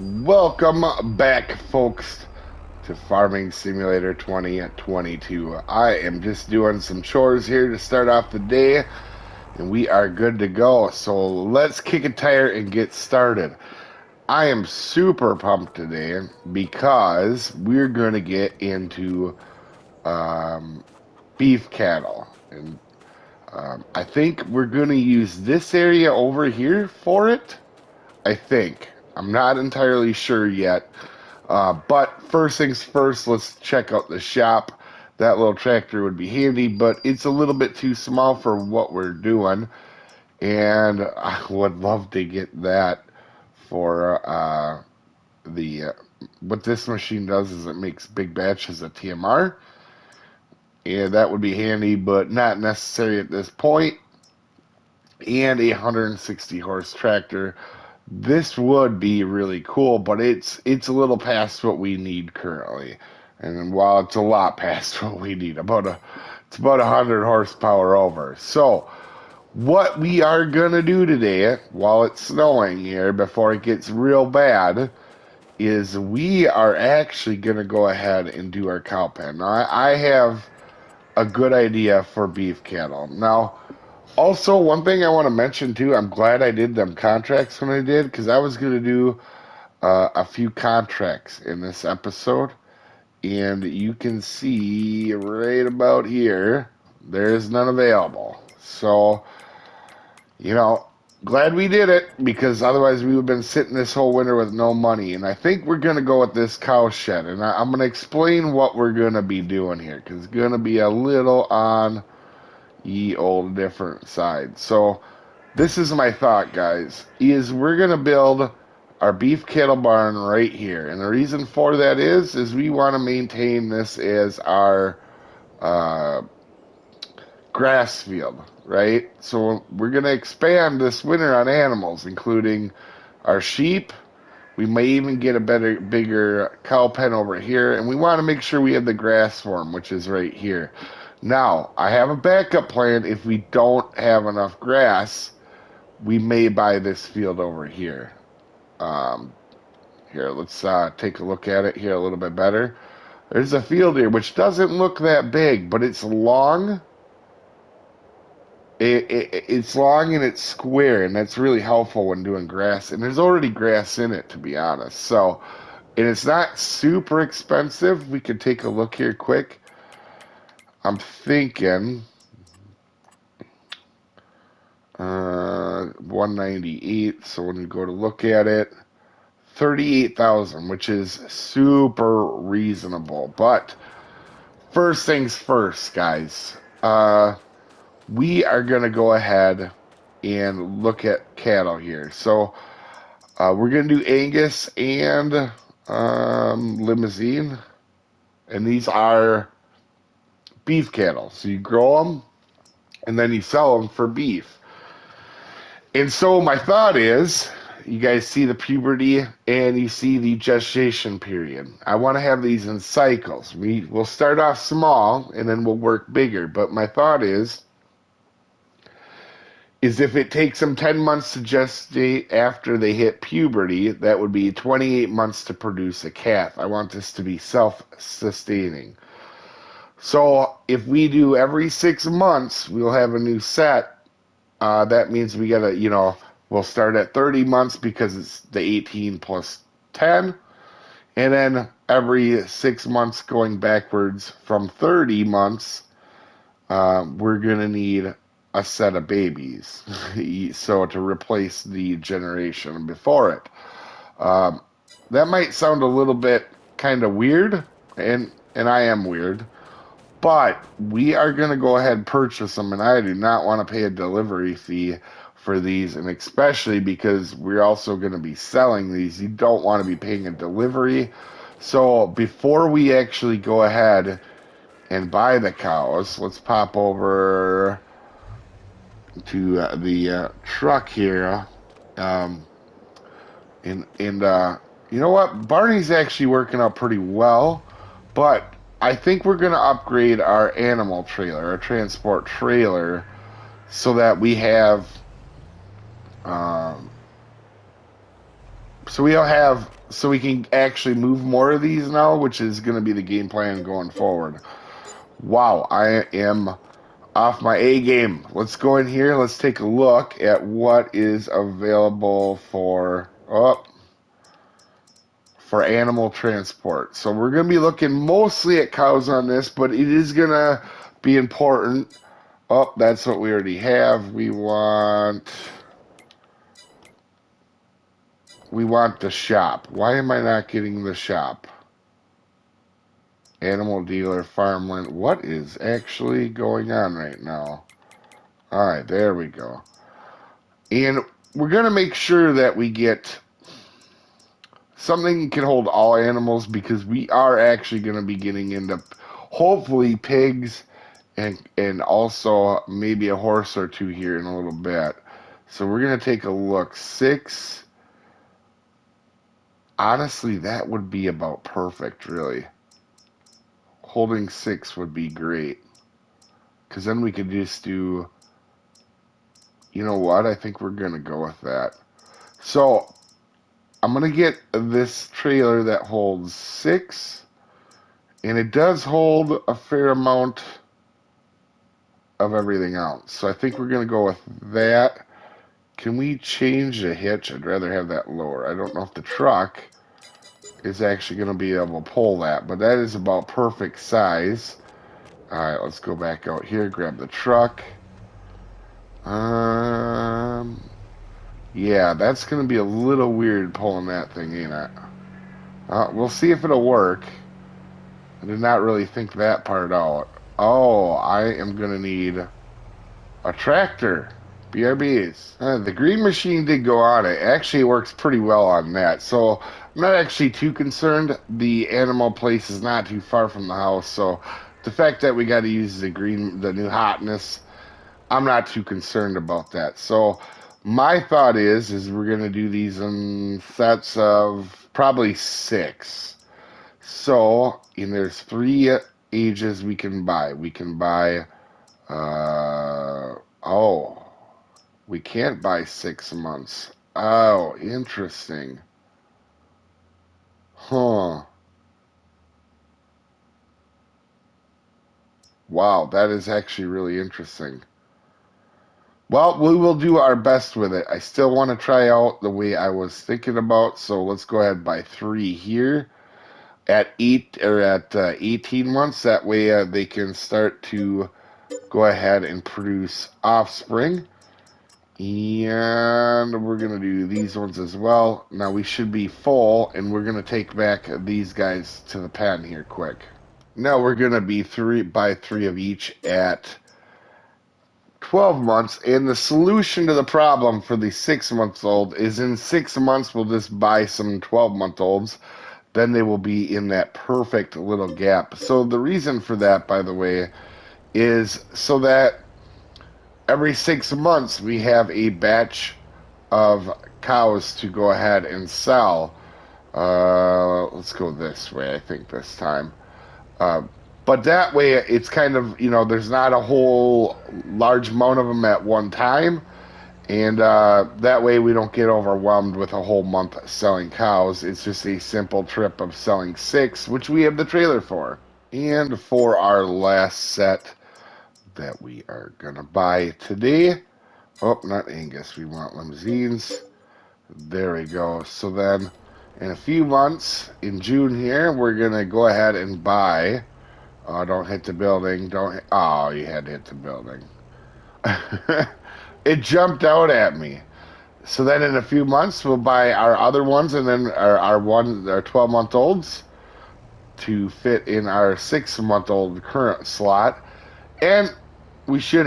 Welcome back, folks, to Farming Simulator 2022. I am just doing some chores here to start off the day, and we are good to go. So let's kick a tire and get started. I am super pumped today because we're going to get into um, beef cattle. And I think we're going to use this area over here for it. I think. I'm not entirely sure yet. But first things first, let's check out the shop. That little tractor would be handy, but it's a little bit too small for what we're doing. And I would love to get that for the. What this machine does is it makes big batches of TMR. And that would be handy, but not necessary at this point. And a 160 horse tractor. This would be really cool, but it's a little past what we need currently. And while it's a lot past what we need, it's about 100 horsepower over. So what we are gonna do today, while it's snowing here, before it gets real bad, is we are actually gonna go ahead and do our cow pen. Now I have a good idea for beef cattle. Now also, one thing I want to mention too, I'm glad I did them contracts when I did because I was going to do a few contracts in this episode. And you can see right about here, there's none available. So, you know, glad we did it because otherwise we would have been sitting this whole winter with no money. And I think we're going to go with this cow shed. And I'm going to explain what we're going to be doing here because it's going to be a little on ye old different side. So this is my thought, guys, is we're gonna build our beef cattle barn right here. And the reason for that is we want to maintain this as our uh, grass field, right? So we're gonna expand this winter on animals, including our sheep. We may even get a bigger cow pen over here, and we want to make sure we have the grass for them, which is right here. Now, I have a backup plan if we don't have enough grass. We may buy this field over here. Um, Here, let's take a look at it here a little bit better. There's a field here which doesn't look that big, but it's long. It's long and it's square, and that's really helpful when doing grass. And there's already grass in it, to be honest. So, and it's not super expensive. We could take a look here quick. I'm thinking 198. So when you go to look at it, 38,000, which is super reasonable. But first things first, guys. We are gonna go ahead and look at cattle here. So we're gonna do Angus and Limousine, and these are beef cattle. So you grow them and then you sell them for beef. And so my thought is, you guys see the puberty and you see the gestation period. I want to have these in cycles. We'll start off small and then we'll work bigger. But my thought is if it takes them 10 months to gestate after they hit puberty, that would be 28 months to produce a calf. I want this to be self-sustaining. So if we do every 6 months, we'll have a new set. That means we gotta, we'll start at 30 months because it's the 18 plus 10. And then every 6 months going backwards from 30 months, we're gonna need a set of babies. So to replace the generation before it. Um, that might sound a little bit kind of weird, and I am weird. But we are going to go ahead and purchase them, and I do not want to pay a delivery fee for these, and especially because we're also going to be selling these. You don't want to be paying a delivery. So before we actually go ahead and buy the cows, let's pop over to the truck here. Um, and you know what? Barney's actually working out pretty well, but I think we're going to upgrade our animal trailer, our transport trailer, so that we have um, So we'll have, so we can actually move more of these now, which is going to be the game plan going forward. Wow, I am off my A game. Let's go in here. Let's take a look at what is available for animal transport. So we're going to be looking mostly at cows on this, but it is going to be important. Oh, that's what we already have. We want the shop. Why am I not getting the shop? Animal dealer, farmland. What is actually going on right now? All right, there we go. And we're going to make sure that we get something that can hold all animals, because we are actually going to be getting into hopefully pigs and also maybe a horse or two here in a little bit. So we're going to take a look. 6. Honestly, that would be about perfect, really. Holding 6 would be great. Because then we could just do, you know what? I think we're going to go with that. So I'm going to get this trailer that holds 6. And it does hold a fair amount of everything else. So I think we're going to go with that. Can we change the hitch? I'd rather have that lower. I don't know if the truck is actually going to be able to pull that, but that is about perfect size. All right, let's go back out here, grab the truck. Yeah, that's going to be a little weird pulling that thing, ain't it? We'll see if it'll work. I did not really think that part out. Oh, I am going to need a tractor. BRBs. The green machine did go on it. Actually, it works pretty well on that. So I'm not actually too concerned. The animal place is not too far from the house. So the fact that we got to use the new hotness, I'm not too concerned about that. So my thought is we're going to do these in sets of probably 6. So, and there's 3 ages we can buy. We can buy, oh, we can't buy 6 months. Oh, interesting. Huh. Wow, that is actually really interesting. Well, we will do our best with it. I still want to try out the way I was thinking about, so let's go ahead and buy 3 here at 18 months. That way they can start to go ahead and produce offspring. And we're going to do these ones as well. Now we should be full, and we're going to take back these guys to the pen here quick. Now we're going to be buy 3 of each at 12 months. And the solution to the problem for the 6-month-old is in 6 months, we'll just buy some 12-month-olds. Then they will be in that perfect little gap. So the reason for that, by the way, is so that every 6 months we have a batch of cows to go ahead and sell. Let's go this way, I think, this time. But that way, it's kind of, there's not a whole large amount of them at one time. And that way we don't get overwhelmed with a whole month selling cows. It's just a simple trip of selling 6, which we have the trailer for. And for our last set that we are going to buy today, oh, not Angus, we want limousines. There we go. So then in a few months, in June here, we're going to go ahead and buy. Oh, don't hit the building. Oh, you had to hit the building. It jumped out at me. So then in a few months, we'll buy our other ones, and then our 12-month-olds to fit in our 6-month-old current slot. And we should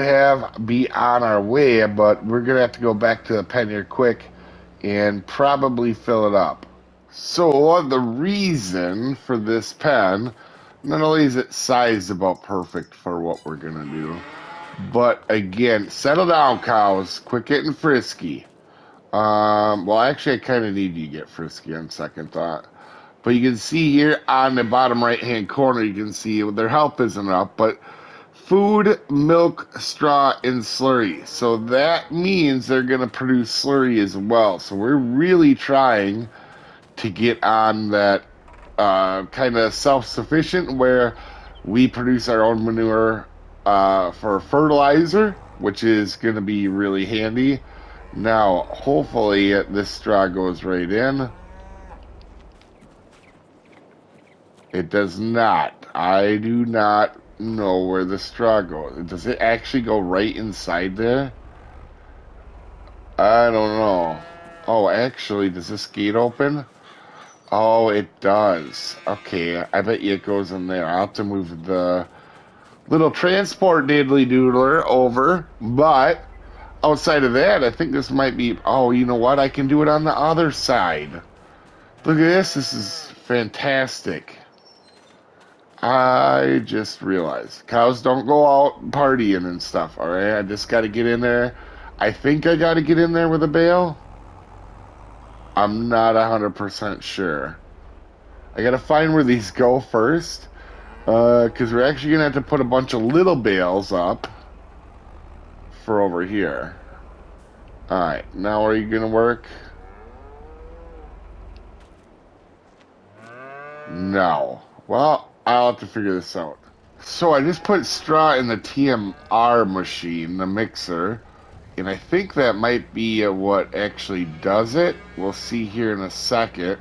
be on our way, but we're going to have to go back to the pen here quick and probably fill it up. So the reason for this pen, not only is it sized about perfect for what we're going to do, but again, settle down, cows. Quit getting frisky. Well, actually, I kind of need you to get frisky on second thought. But you can see here on the bottom right-hand corner, you can see their health isn't up, but food, milk, straw, and slurry. So that means they're going to produce slurry as well. So we're really trying to get on that kind of self-sufficient where we produce our own manure for fertilizer, which is going to be really handy. Now, hopefully, this straw goes right in. It does not. I do not know where the straw goes. Does it actually go right inside there? I don't know. Oh, actually, does this gate open? Oh, it does. Okay, I bet you it goes in there. I'll have to move the little transport diddly doodler over, but outside of that, I think this might be. Oh, you know what? I can do it on the other side. Look at this. This is fantastic. I just realized cows don't go out partying and stuff. All right, I just got to get in there. I think I got to get in there with a bale. I'm not 100% sure. I got to find where these go first, because we're actually gonna have to put a bunch of little bales up for over here. All right, now are you gonna work? No. Well, I'll have to figure this out. So I just put straw in the TMR machine, the mixer, and I think that might be what actually does it. We'll see here in a second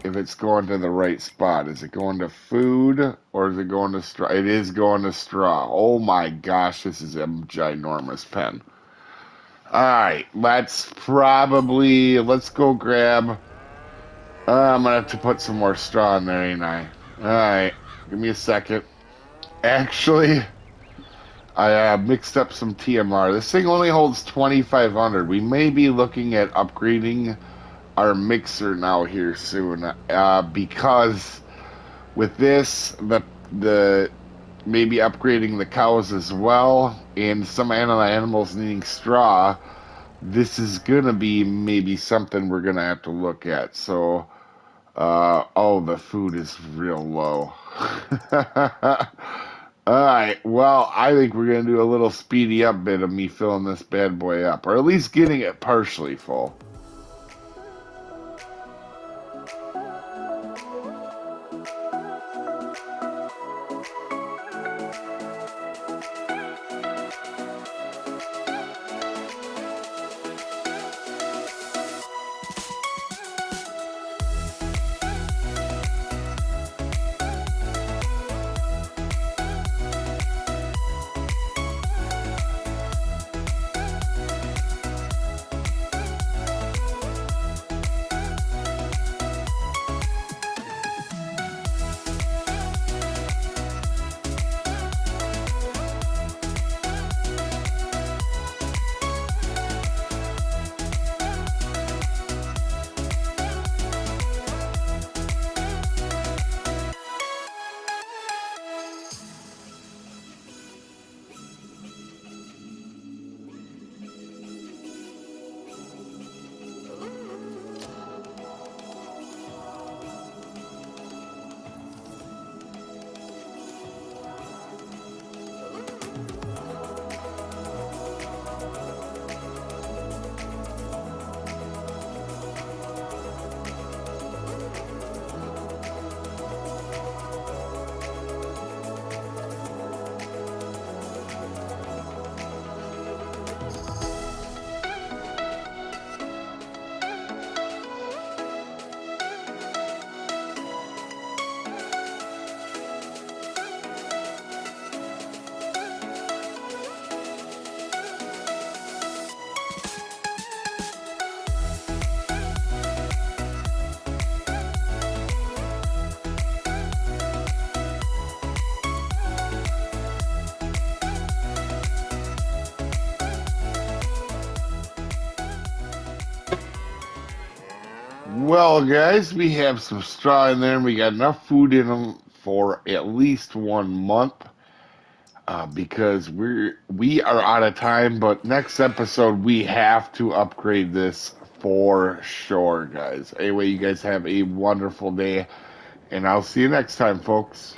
if it's going to the right spot. Is it going to food or is it going to straw? It is going to straw. Oh my gosh, this is a ginormous pen. All right, let's go grab. I'm gonna have to put some more straw in there, ain't I? All right, give me a second. Actually, I mixed up some TMR. This thing only holds 2,500. We may be looking at upgrading our mixer now here soon, because with this, the maybe upgrading the cows as well, and some animals needing straw. This is gonna be maybe something we're gonna have to look at. So, oh, the food is real low. All right, well, I think we're gonna do a little speedy up bit of me filling this bad boy up, or at least getting it partially full. Well, guys, we have some straw in there, and we got enough food in them for at least 1 month. Because we are out of time, but next episode we have to upgrade this for sure, guys. Anyway, you guys have a wonderful day, and I'll see you next time, folks.